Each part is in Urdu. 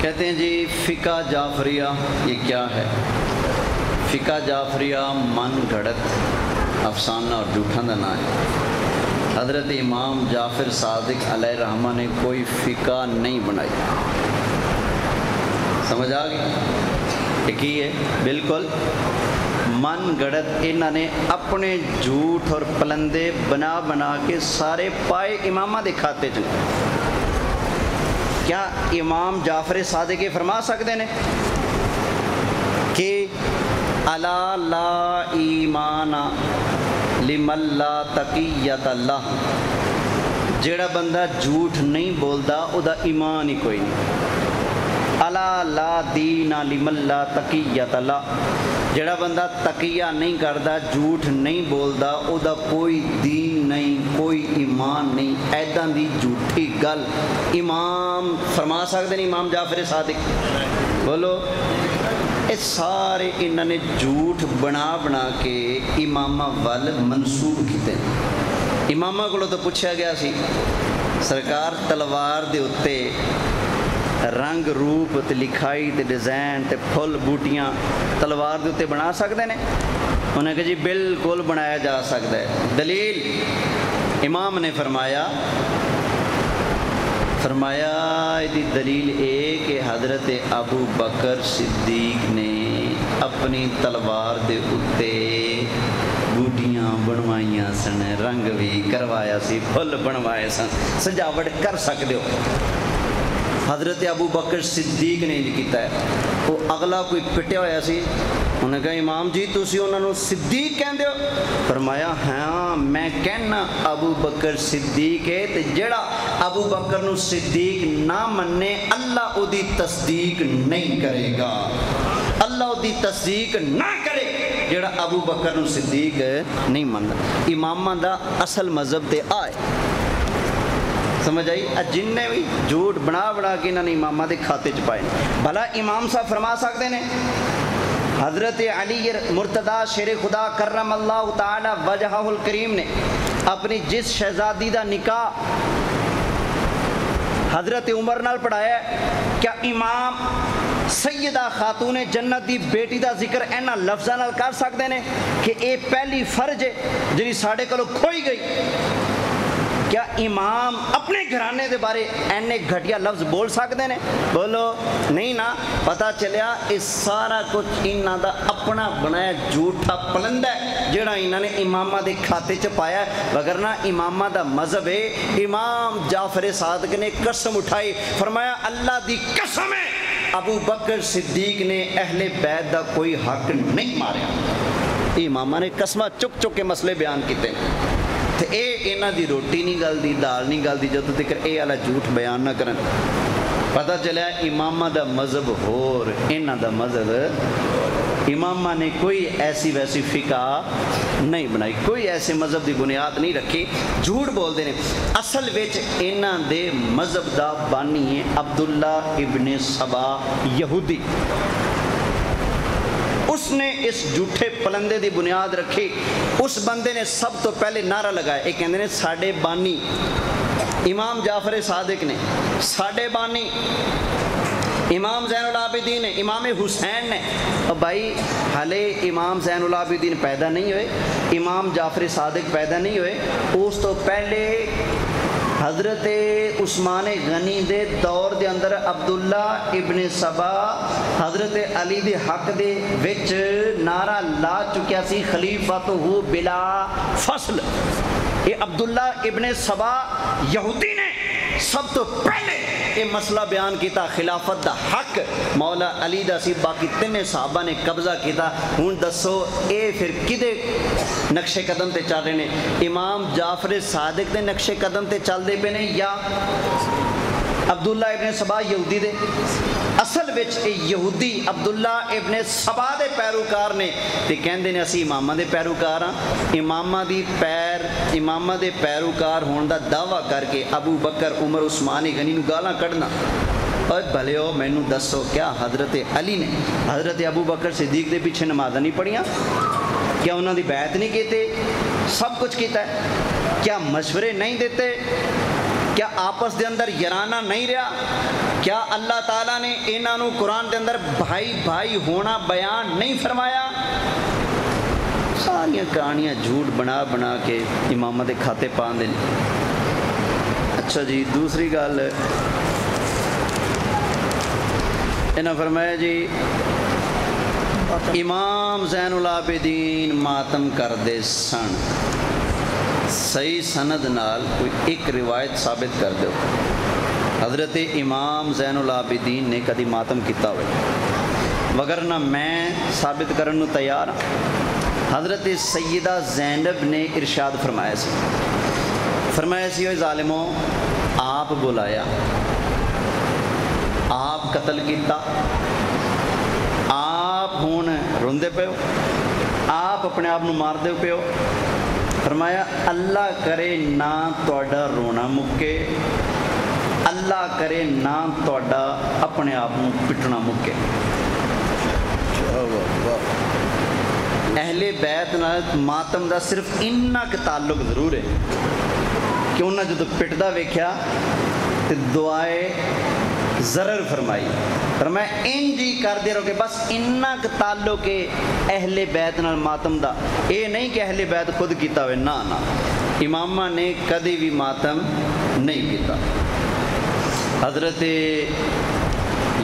کہتے ہیں جی فقہ جعفریہ یہ کیا ہے؟ فقہ جعفریہ من گھڑت افسانہ اور جھوٹاں دا نام ہے۔ حضرت امام جعفر صادق علیہ رحمہ نے کوئی فقہ نہیں بنائی۔ سمجھ آ گئی؟ ایک ہی ہے بالکل من گھڑت، انہوں نے اپنے جھوٹ اور پلندے بنا بنا کے سارے پائے امامہ دے کھاتے چلے۔ کیا امام جعفر صادق فرما سکتے ہیں کہ الا لا ایمان لمن لا تقیت اللہ، جیڑا بندہ جھوٹ نہیں بولدا او دا ایمان ہی کوئی نہیں۔ الا لا دین لمن لا تقیت اللہ، جیڑا بندہ تقیہ نہیں کردا، جھوٹ نہیں بولدا، او دا کوئی دین نہیں، کوئی ایمان نہیں۔ ایداں دی جھوٹی گل امام فرما سکتے ہیں؟ امام جعفر صادق بولو۔ اس سارے انہوں نے جھوٹ بنا بنا کے امامہ وال منسوب کیتے ہیں۔ امامہ کو تو پوچھا گیا سی سرکار تلوار دے اتے رنگ روپ تے لکھائی تے ڈیزائن تے پھل بوٹیاں تلوار دے اتے بنا سکتے ہیں؟ انہوں نے کہا جی بالکل بنایا جا سکتا ہے۔ دلیل امام نے فرمایا دی دلیل اے کہ حضرت ابو بکر صدیق نے اپنی تلوار دے اتے بوٹیاں بنوائیاں سن، رنگ بھی کروایا سی، پھل بنوائے سن، سجاوٹ کر سکتے ہو۔ حضرت ابو بکر صدیق نے یہ کیتا ہے۔ وہ اگلا کوئی پٹیا ہوا سی، انہوں نے کہا امام جی تسی انہوں نے صدیق کہندے ہو؟ فرمایا ہاں میں کہنا ابو بکر صدیق ہے، تے جڑا ابو بکر نو صدیق نہ مننے اللہ او دی تصدیق نہیں کرے گا۔ اللہ او دی تصدیق نہ کرے جڑا ابو بکر نو صدیق نہیں مننا۔ امامہ دا اصل مذہب تے آئے، سمجھ آئی؟ جن نے بھی جھوٹ بنا بنا کے انہوں نے امامہ دے کھاتے چ پائے۔ بھلا امام صاحب فرما سکتے ہیں حضرت علی مرتضیٰ شیر خدا کرم اللہ تعالی وجہہ الکریم نے اپنی جس شہزادی دا نکاح حضرت عمر نال پڑھایا ہے، کیا امام سیدہ خاتون جنت دی بیٹی دا ذکر اینا لفظاں نال کر سکتے ہیں کہ اے پہلی فرج ہے جنہی ساڑھے کلو کھوئی گئی؟ کیا امام اپنے گھرانے دے بارے اینے گھٹیا لفظ بول سکتے ہیں؟ بولو نہیں نا۔ پتہ چلیا اس سارا کچھ انہاں دا اپنا بنایا جھوٹا پلندہ ہے جڑا انہاں نے امامہ دے کھاتے چ پایا ہے، وگرنہ امامہ دا مذہب ہے۔ امام جعفر صادق نے قسم اٹھائی، فرمایا اللہ دی قسم ہے ابو بکر صدیق نے اہل بیت دا کوئی حق نہیں ماریا۔ امامہ نے قسمہ چک چک کے مسئلے بیان کیتے ہیں۔ تے اے انہاں دی روٹی نہیں گل دی، دال نہیں گل دی، جدوں تک اے والا جھوٹ بیان نہ کرن۔ پتہ چلیا امامہ دا مذہب ہور، انہاں دا مذہب۔ امامہ نے کوئی ایسی ویسی فقہ نہیں بنائی، کوئی ایسے مذہب دی بنیاد نہیں رکھی، جھوٹ بول دے نے۔ اصل وچ انہاں دے مذہب دا بانی ہے عبداللہ ابن سبا یہودی۔ اس نے اس جھوٹے پلندے دی بنیاد رکھی۔ اس بندے نے سب تو پہلے نعرہ لگایا، ایک کہندے نے ساڈے بانی امام جعفر صادق نے، ساڈے بانی امام زین العابدین نے، امام حسین نے۔ اور بھائی حالے امام زین العابدین پیدا نہیں ہوئے، امام جعفر صادق پیدا نہیں ہوئے، اس تو پہلے حضرت عثمان غنی دے دور دے اندر عبداللہ ابن سبا حضرت علی دے حق دے وچ نعرہ لا چکیا سی خلیفۃ ہو بلا فصل۔ یہ عبداللہ ابن سبا یہودی نے سب تو پہلے یہ مسئلہ بیان کیتا، خلافت دا حق مولا علی دا سی، باقی تینے صحابہ نے قبضہ کیتا۔ ہوں دسو اے پھر کدے نقشے قدم تے چل رہے ہیں؟ امام جعفر صادق دے نقشے قدم تے چل دے پے نے یا عبداللہ ابن سبا یہودی دے؟ اصل وچ اے یہودی عبداللہ ابن سبا دے پیروکار نے تے کہندے نے اسی امامہ دے پیروکار ہاں۔ امامہ دے پیروکار ہون دا دعویٰ کر کے ابو بکر عمر عثمان غنی نو گالاں کڈنا۔ اور بھلے ہو مینوں دسو کیا حضرت علی نے حضرت ابو بکر صدیق دے پیچھے نمازاں نہیں پڑھیاں؟ کیا انہوں دی بیعت نہیں کیتے؟ سب کچھ کیتا ہے۔ کیا مشورے نہیں دیتے؟ کیا آپس دے اندر یارانہ نہیں رہا؟ کیا اللہ تعالیٰ نے انہاں نو قرآن دے اندر بھائی بھائی ہونا بیان نہیں فرمایا؟ ساریاں کہانیاں جھوٹ بنا بنا کے امامہ دے کھاتے پان دیں۔ اچھا جی، دوسری گل انہاں فرمایا جی امام زین العابدین ماتم کر دے سن، صحیح سند نال کوئی ایک روایت ثابت کر دو حضرت امام زین العابدین نے کدی ماتم کیتا ہوئے، وگرنہ میں ثابت کرن نو تیار ہوں۔ حضرت سیدہ زینب نے ارشاد فرمایا سی اوے ظالموں، آپ بلایا، آپ قتل کیتا، آپ ہون روندے پے ہو، آپ اپنے آپ نو مار دے پے ہو۔ فرمایا اللہ کرے نہ تہاڈا رونا مکے، اللہ کرے نہ تہاڈا اپنے آپ نو پٹنا مکے۔ اہل بیت نال ماتم دا صرف انہاں کا تعلق ضرور ہے کہ انہاں جدو پٹدا ویکھیا تے دعائے ضرر فرمائی، فرمایا انجی کر دے رہو کہ بس انہاں کا تعلق ہے اہل بیت نال ماتم دا، اے نہیں کہ اہل بیت خود کیتا ہوئے، نا نا، امامہ نے کدی بھی ماتم نہیں کیتا۔ حضرت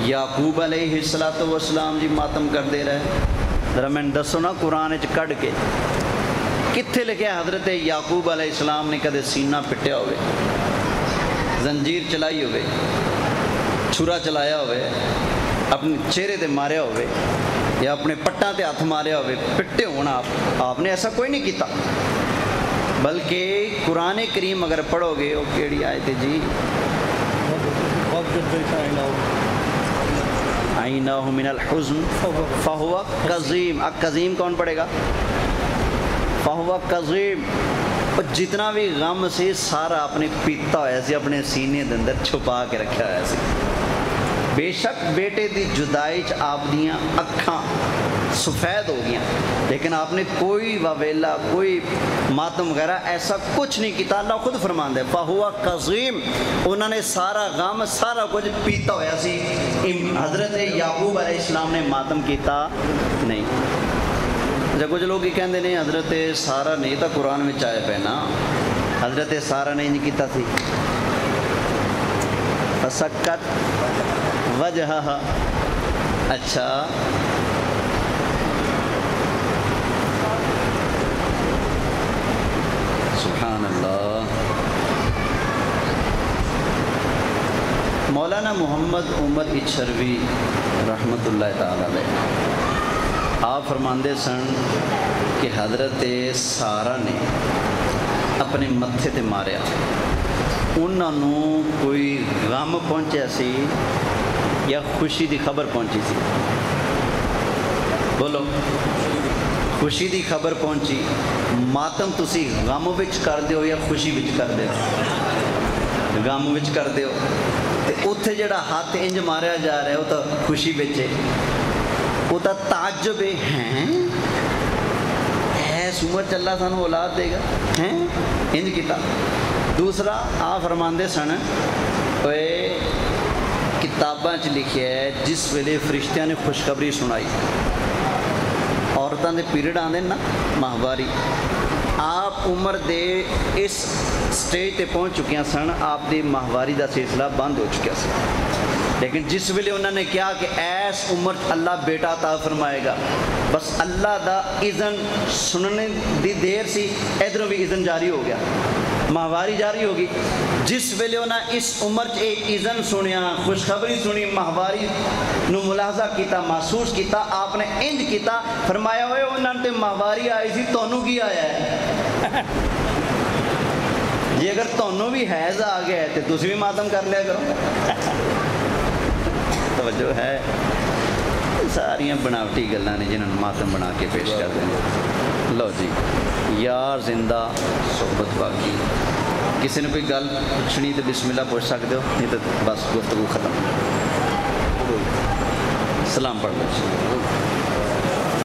یعقوب علیہ السلام جی ماتم کر دے رہے، ذرا میں دسو نا قرآن چ کڈ کے کتنے لکھیا حضرت یعقوب علیہ السلام نے کدے سینہ پٹیا ہوئے، زنجیر چلائی ہوئے، چھرا چلایا ہوئے، اپنے چہرے تے ماریا ہوئے، یا اپنے پٹاں تے ہاتھ ماریا ہوئے، پٹے ہونا آپ نے ایسا کوئی نہیں کیتا۔ بلکہ قرآن کریم اگر پڑھو گے، وہ کیڑی آیت ہے جی؟ عیناہ من الحزن فہو کظیم، اب کظیم کون پڑھے گا؟ فہو کظیم، جتنا بھی غم سے سارا اپنے پیتا ہوا سی، اپنے سینے دے اندر چھپا کے رکھا ہوا سی۔ بے شک بیٹے دی جدائی چ آپ دیاں اکھاں سفید ہو گیا، لیکن آپ نے کوئی واویلا، کوئی ماتم وغیرہ ایسا کچھ نہیں کیتا۔ اللہ خود فرماندا ہے فہو کظیم، انہوں نے سارا غم سارا کچھ پیتا ہوا سی۔ حضرت یعقوب علیہ السلام نے ماتم کیتا نہیں۔ جب کچھ لوگ ہی کہندے نے حضرت سارا نہیں تو قرآن میں آئے پہ نا، حضرت سارا نے نہیں کیتا تھی، فسکت وجہہا، اچھا سبحان اللہ۔ مولانا محمد عمر اچھروی رحمۃ اللہ تعالی علیہ آپ فرماندے سن کہ حضرت سارا نے اپنے متھے تے ماریا، انہوں کوئی غم پہنچیا سی یا خوشی دی خبر پہنچی سی؟ بولو، خوشی دی خبر پہنچی۔ ماتم تسی غم وچ کر دیو یا خوشی وچ کر دیو؟ غم وچ کر دیو، تے اتھے جڑا ہاتھ انج ماریا جا رہا ہے وہ تو خوشی وچ ہے، وہ تو تعجب ہے، ایس عمر چ اللہ سانو اولاد دے گا ہیں انج کیتا۔ دوسرا آپ فرماندے سن اوے کتاباں چ لکھیا ہے جس ویلے فرشتیاں نے خوشخبری سنائی، عورتاں دے پیریڈ آندے نا ماہواری، آپ عمر دے اس سٹیج تے پہنچ چکیاں سن، آپ دی ماہواری دا سلسلہ بند ہو چکیا سی، لیکن جس ویلے انہوں نے کہا کہ ایس عمر اللہ بیٹا عطا فرمائے گا، بس اللہ دا اذن سننے دی دیر سی، ادھروں بھی اذن جاری ہو گیا، ماہواری جاری ہوگی۔ جس ویلے انہیں اس عمر چ اذن سنیا، خوشخبری سنی، ماہواری نو ملاحظہ کیتا، محسوس کیتا، آپ نے انج کیتا، فرمایا ہوئے انہوں نے ماہواری آئی سی، تونوں کی آیا ہے؟ جی اگر تونوں بھی حیض آ گیا ہے تو تسی بھی ماتم کر لیا کرو۔ توجہ ہے، ساریاں بناوٹی گلاں نے جنہوں نے ماتم بنا کے پیش کر دیں۔ لو جی، یار زندہ صحبت باقی، کسی نے کوئی گل پوچھنی تو بسم اللہ پوچھ سکتے ہو، نہیں تو بس گفتگو ختم۔ سلام پڑھ لو۔